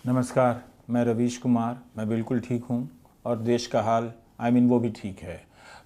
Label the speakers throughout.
Speaker 1: नमस्कार, मैं रवीश कुमार। मैं बिल्कुल ठीक हूँ और देश का हाल वो भी ठीक है।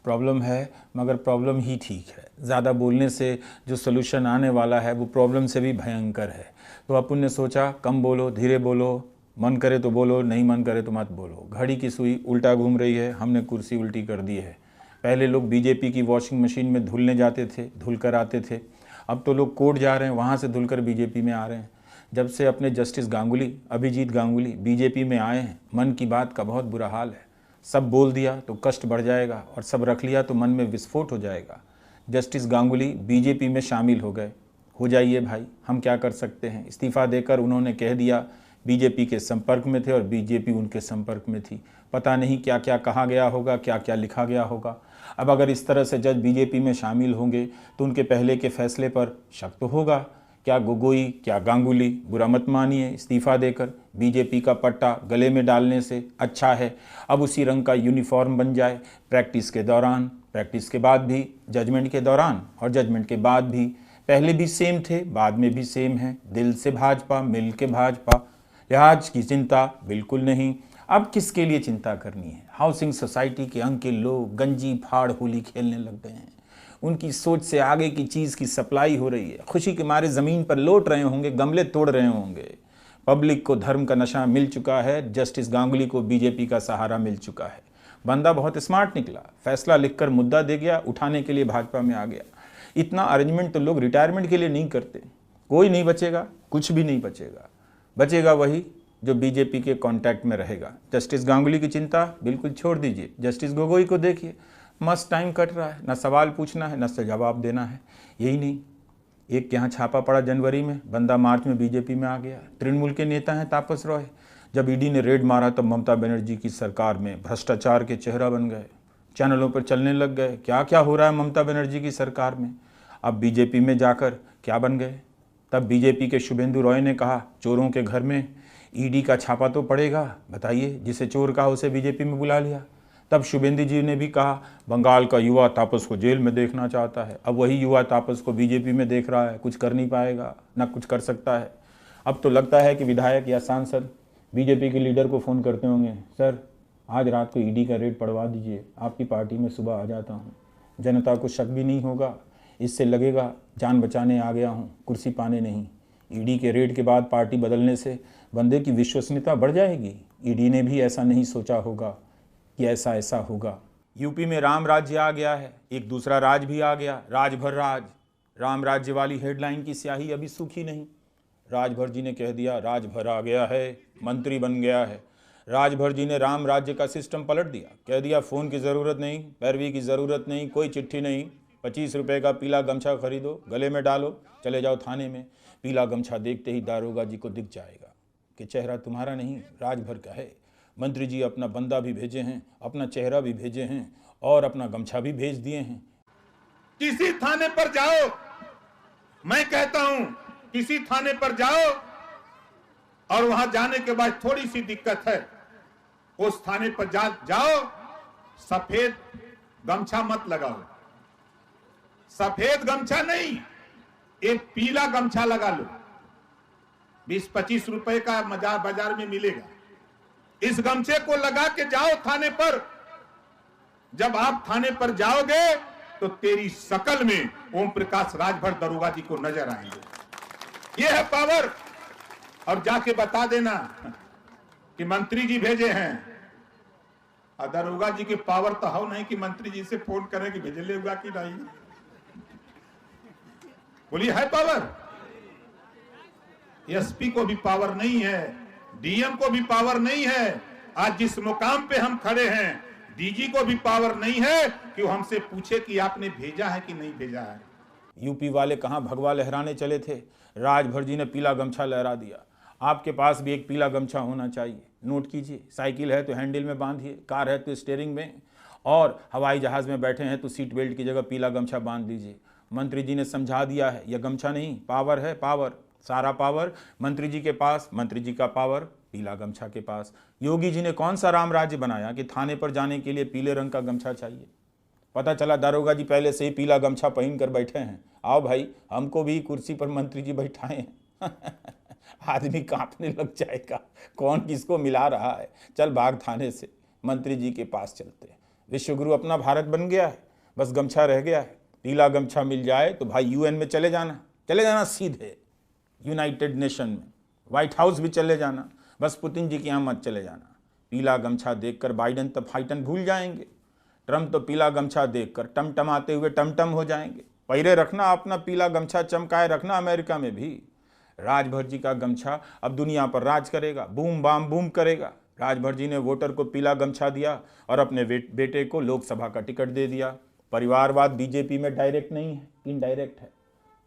Speaker 1: प्रॉब्लम है मगर प्रॉब्लम ही ठीक है। ज़्यादा बोलने से जो सलूशन आने वाला है वो प्रॉब्लम से भी भयंकर है। तो अपन ने सोचा कम बोलो, धीरे बोलो, मन करे तो बोलो, नहीं मन करे तो मत बोलो। घड़ी की सुई उल्टा घूम रही है, हमने कुर्सी उल्टी कर दी है। पहले लोग बीजेपी की वॉशिंग मशीन में धुलने जाते थे, धुल कर आते थे। अब तो लोग कोर्ट जा रहे हैं, वहाँ से धुलकर बीजेपी में आ रहे हैं। जब से अपने जस्टिस गांगुली, अभिजीत गांगुली बीजेपी में आए हैं, मन की बात का बहुत बुरा हाल है। सब बोल दिया तो कष्ट बढ़ जाएगा और सब रख लिया तो मन में विस्फोट हो जाएगा। जस्टिस गांगुली बीजेपी में शामिल हो गए। हो जाइए भाई, हम क्या कर सकते हैं। इस्तीफ़ा देकर उन्होंने कह दिया बीजेपी के संपर्क में थे और बीजेपी उनके संपर्क में थी। पता नहीं क्या क्या कहा गया होगा, क्या क्या लिखा गया होगा। अब अगर इस तरह से जज बीजेपी में शामिल होंगे तो उनके पहले के फैसले पर शक तो होगा। क्या गोगोई, क्या गांगुली, बुरा मत मानिए, इस्तीफ़ा देकर बीजेपी का पट्टा गले में डालने से अच्छा है अब उसी रंग का यूनिफॉर्म बन जाए। प्रैक्टिस के दौरान, प्रैक्टिस के बाद भी, जजमेंट के दौरान और जजमेंट के बाद भी। पहले भी सेम थे, बाद में भी सेम है। दिल से भाजपा, मिल के भाजपा, लिहाज की चिंता बिल्कुल नहीं। अब किसके लिए चिंता करनी है। हाउसिंग सोसाइटी के अंग के लोग गंजी फाड़ होली खेलने लग गए हैं। उनकी सोच से आगे की चीज़ की सप्लाई हो रही है। खुशी के मारे ज़मीन पर लौट रहे होंगे, गमले तोड़ रहे होंगे। पब्लिक को धर्म का नशा मिल चुका है। जस्टिस गांगुली को बीजेपी का सहारा मिल चुका है। बंदा बहुत स्मार्ट निकला, फैसला लिखकर मुद्दा दे गया, उठाने के लिए भाजपा में आ गया। इतना अरेंजमेंट तो लोग रिटायरमेंट के लिए नहीं करते। कोई नहीं बचेगा, कुछ भी नहीं बचेगा। बचेगा वही जो बीजेपी के कांटेक्ट में रहेगा। जस्टिस गांगुली की चिंता बिल्कुल छोड़ दीजिए। जस्टिस गोगोई को देखिए, मस्त टाइम कट रहा है। न सवाल पूछना है, न से जवाब देना है। यही नहीं, एक के यहाँ छापा पड़ा जनवरी में, बंदा मार्च में बीजेपी में आ गया। तृणमूल के नेता हैं तापस रॉय। जब ईडी ने रेड मारा तब ममता बनर्जी की सरकार में भ्रष्टाचार के चेहरा बन गए, चैनलों पर चलने लग गए। क्या क्या हो रहा है ममता बनर्जी की सरकार में। अब बीजेपी में जाकर क्या बन गए। तब बीजेपी के शुभेंदु रॉय ने कहा चोरों के घर में ईडी का छापा तो पड़ेगा। बताइए, जिसे चोर कहा उसे बीजेपी में बुला लिया। तब शुभेंदु जी ने भी कहा बंगाल का युवा तापस को जेल में देखना चाहता है। अब वही युवा तापस को बीजेपी में देख रहा है। कुछ कर नहीं पाएगा, ना कुछ कर सकता है। अब तो लगता है कि विधायक या सांसद बीजेपी के लीडर को फ़ोन करते होंगे, सर आज रात को ईडी का रेड पड़वा दीजिए, आपकी पार्टी में सुबह आ जाता हूँ। जनता को शक भी नहीं होगा, इससे लगेगा जान बचाने आ गया हूँ, कुर्सी पाने नहीं। ईडी के रेड के बाद पार्टी बदलने से बंदे की विश्वसनीयता बढ़ जाएगी। ईडी ने भी ऐसा नहीं सोचा होगा कि ऐसा ऐसा होगा। यूपी में राम राज्य आ गया है, एक दूसरा राज भी आ गया, राजभर राज। राम राज्य वाली हेडलाइन की स्याही अभी सूखी नहीं। राजभर जी ने कह दिया राजभर आ गया है, मंत्री बन गया है। राजभर जी ने राम राज्य का सिस्टम पलट दिया, कह दिया फ़ोन की ज़रूरत नहीं, पैरवी की ज़रूरत नहीं, कोई चिट्ठी नहीं। 25 रुपये का पीला गमछा खरीदो, गले में डालो, चले जाओ थाने में। पीला गमछा देखते ही दारोगा जी को दिख जाएगा कि चेहरा तुम्हारा नहीं, राजभर का है। मंत्री जी अपना बंदा भी भेजे हैं, अपना चेहरा भी भेजे हैं और अपना गमछा भी भेज दिए हैं।
Speaker 2: किसी थाने पर जाओ, मैं कहता हूं किसी थाने पर जाओ और वहां जाने के बाद थोड़ी सी दिक्कत है, उस थाने पर जाओ, सफेद गमछा मत लगाओ। सफेद गमछा नहीं, एक पीला गमछा लगा लो। 20-25 रुपए का बाजार में मिलेगा। इस गमछे को लगा के जाओ थाने पर। जब आप थाने पर जाओगे तो तेरी शकल में ओम प्रकाश राजभर दरोगा जी को नजर आएंगे। यह है पावर। और जाके बता देना कि मंत्री जी भेजे हैं। और दरोगा जी की पावर तो हो नहीं कि मंत्री जी से फोन करें कि भेजे लेगा कि नहीं। बोलिए, है पावर। एसपी को भी पावर नहीं है, डीएम को भी पावर नहीं है। आज जिस मुकाम पे हम खड़े हैं, डीजी को भी पावर नहीं है कि वो हमसे पूछे कि आपने भेजा है कि नहीं भेजा है।
Speaker 1: यूपी वाले कहां भगवा लहराने चले थे, राजभर जी ने पीला गमछा लहरा दिया। आपके पास भी एक पीला गमछा होना चाहिए। नोट कीजिए, साइकिल है तो हैंडल में बांधिए, कार है तो स्टीयरिंग में, और हवाई जहाज में बैठे हैं तो सीट बेल्ट की जगह पीला गमछा बांध दीजिए। मंत्री जी ने समझा दिया है, यह गमछा नहीं, पावर है, पावर। सारा पावर मंत्री जी के पास, मंत्री जी का पावर पीला गमछा के पास। योगी जी ने कौन सा राम राज्य बनाया कि थाने पर जाने के लिए पीले रंग का गमछा चाहिए। पता चला दारोगा जी पहले से ही पीला गमछा पहन कर बैठे हैं। आओ भाई, हमको भी कुर्सी पर मंत्री जी बैठाए हैं। आदमी कांपने लग जाएगा, कौन किसको मिला रहा है। चल भाग थाने से, मंत्री जी के पास चलते हैं। विश्वगुरु अपना भारत बन गया है, बस गमछा रह गया है। पीला गमछा मिल जाए तो भाई यूएन में चले जाना सीधे, यूनाइटेड नेशन में, व्हाइट हाउस भी चले जाना, बस पुतिन जी के यहाँ मत चले जाना। पीला गमछा देखकर बाइडेन तो फाइटन भूल जाएंगे, ट्रम्प तो पीला गमछा देखकर टमटमाते हुए टमटम हो जाएंगे। पहले रखना अपना पीला गमछा, चमकाए रखना अमेरिका में भी। राजभर जी का गमछा अब दुनिया पर राज करेगा, बूम बाम बूम करेगा। राजभर जी ने वोटर को पीला गमछा दिया और अपने बेटे को लोकसभा का टिकट दे दिया। परिवारवाद बीजेपी में डायरेक्ट नहीं है, इनडायरेक्ट है।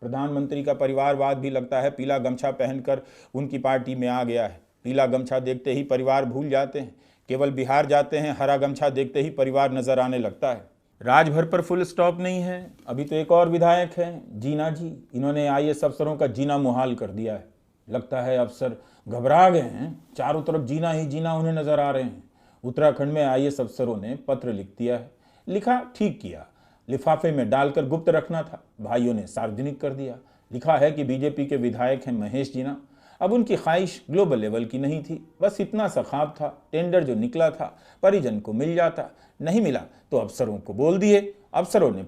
Speaker 1: प्रधानमंत्री का परिवारवाद भी लगता है पीला गमछा पहनकर उनकी पार्टी में आ गया है। पीला गमछा देखते ही परिवार भूल जाते हैं, केवल बिहार जाते हैं, हरा गमछा देखते ही परिवार नजर आने लगता है। राजभर पर फुल स्टॉप नहीं है, अभी तो एक और विधायक हैं, जीना जी। इन्होंने आईएएस अफसरों का जीना मुहाल कर दिया है। लगता है अफसर घबरा गए हैं, चारों तरफ जीना ही जीना उन्हें नजर आ रहे हैं। उत्तराखंड में आईएएस अफसरों ने पत्र लिख दिया है। लिखा ठीक किया, लिफाफे में डालकर गुप्त रखना था, भाइयों ने सार्वजनिक कर दिया। लिखा है कि बीजेपी के विधायक हैं महेश जीना। अब उनकी ख्वाहिश ग्लोबल लेवल की नहीं थी, बस इतना सा ख्वाब था, टेंडर जो निकला था परिजन को मिल जाता, नहीं मिला तो अफसरों को बोल दिए, अफसरों ने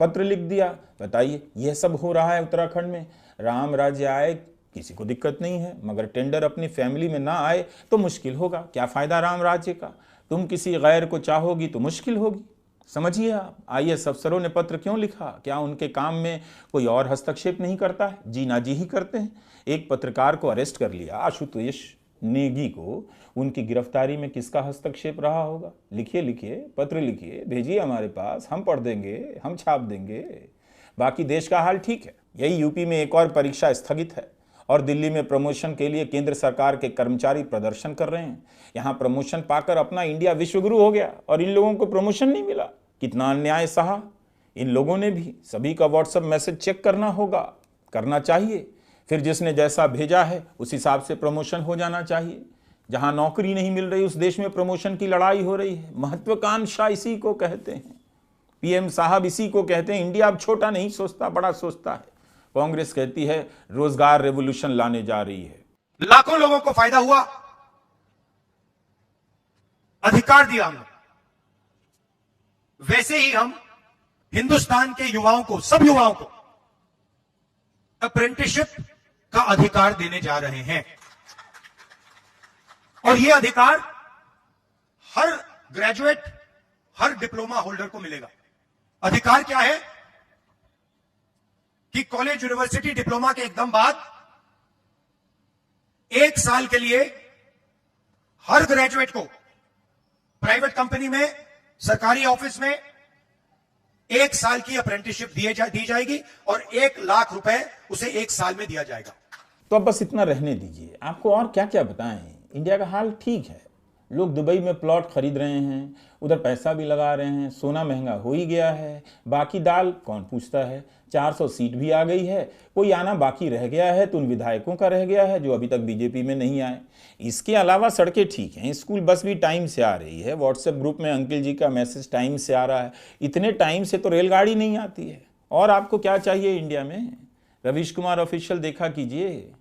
Speaker 1: पत्र लिख दिया। बताइए यह सब हो रहा है उत्तराखंड में। राम राज्य आए किसी को दिक्कत नहीं है, मगर टेंडर अपनी फैमिली में ना आए तो मुश्किल होगा। क्या फायदा राम राज्य का? तुम किसी गैर को चाहोगी तो मुश्किल होगी। समझिए आप, आईएएस अफसरों ने पत्र क्यों लिखा? क्या उनके काम में कोई और हस्तक्षेप नहीं करता है? जीना जी ही करते हैं। एक पत्रकार को अरेस्ट कर लिया, आशुतोष नेगी को। उनकी गिरफ्तारी में किसका हस्तक्षेप रहा होगा? लिखिए, पत्र लिखिए, भेजिए हमारे पास, हम पढ़ देंगे, हम छाप देंगे। बाकी देश का हाल ठीक है। यही यूपी में एक और परीक्षा स्थगित है और दिल्ली में प्रमोशन के लिए केंद्र सरकार के कर्मचारी प्रदर्शन कर रहे हैं। यहाँ प्रमोशन पाकर अपना इंडिया विश्वगुरु हो गया और इन लोगों को प्रमोशन नहीं मिला। कितना अन्याय सहा इन लोगों ने भी। सभी का व्हाट्सएप मैसेज चेक करना होगा, करना चाहिए। फिर जिसने जैसा भेजा है उस हिसाब से प्रमोशन हो जाना चाहिए। जहां नौकरी नहीं मिल रही उस देश में प्रमोशन की लड़ाई हो रही है। महत्वाकांक्षा इसी को कहते हैं, पीएम साहब इसी को कहते हैं। इंडिया अब छोटा नहीं सोचता, बड़ा सोचता है। कांग्रेस कहती है रोजगार रेवोल्यूशन लाने जा रही है।
Speaker 3: लाखों लोगों को फायदा हुआ, अधिकार दिया हमने। वैसे ही हम हिंदुस्तान के युवाओं को, सब युवाओं को अप्रेंटिसशिप का अधिकार देने जा रहे हैं। और यह अधिकार हर ग्रेजुएट, हर डिप्लोमा होल्डर को मिलेगा। अधिकार क्या है कि कॉलेज, यूनिवर्सिटी, डिप्लोमा के एकदम बाद 1 साल के लिए हर ग्रेजुएट को प्राइवेट कंपनी में, सरकारी ऑफिस में 1 साल की अप्रेंटिसशिप दी जाएगी और 1 लाख रुपए उसे 1 साल में दिया जाएगा।
Speaker 1: तो अब बस इतना रहने दीजिए, आपको और क्या क्या बताएं। इंडिया का हाल ठीक है। लोग दुबई में प्लॉट खरीद रहे हैं, उधर पैसा भी लगा रहे हैं, सोना महंगा हो ही गया है। बाकी दाल कौन पूछता है? 400 सीट भी आ गई है, कोई आना बाकी रह गया है तो उन विधायकों का रह गया है जो अभी तक बीजेपी में नहीं आए। इसके अलावा सड़कें ठीक हैं, स्कूल बस भी टाइम से आ रही है, व्हाट्सएप ग्रुप में अंकिल जी का मैसेज टाइम से आ रहा है। इतने टाइम से तो रेलगाड़ी नहीं आती है। और आपको क्या चाहिए इंडिया में? रवीश कुमार ऑफिशियल देखा कीजिए।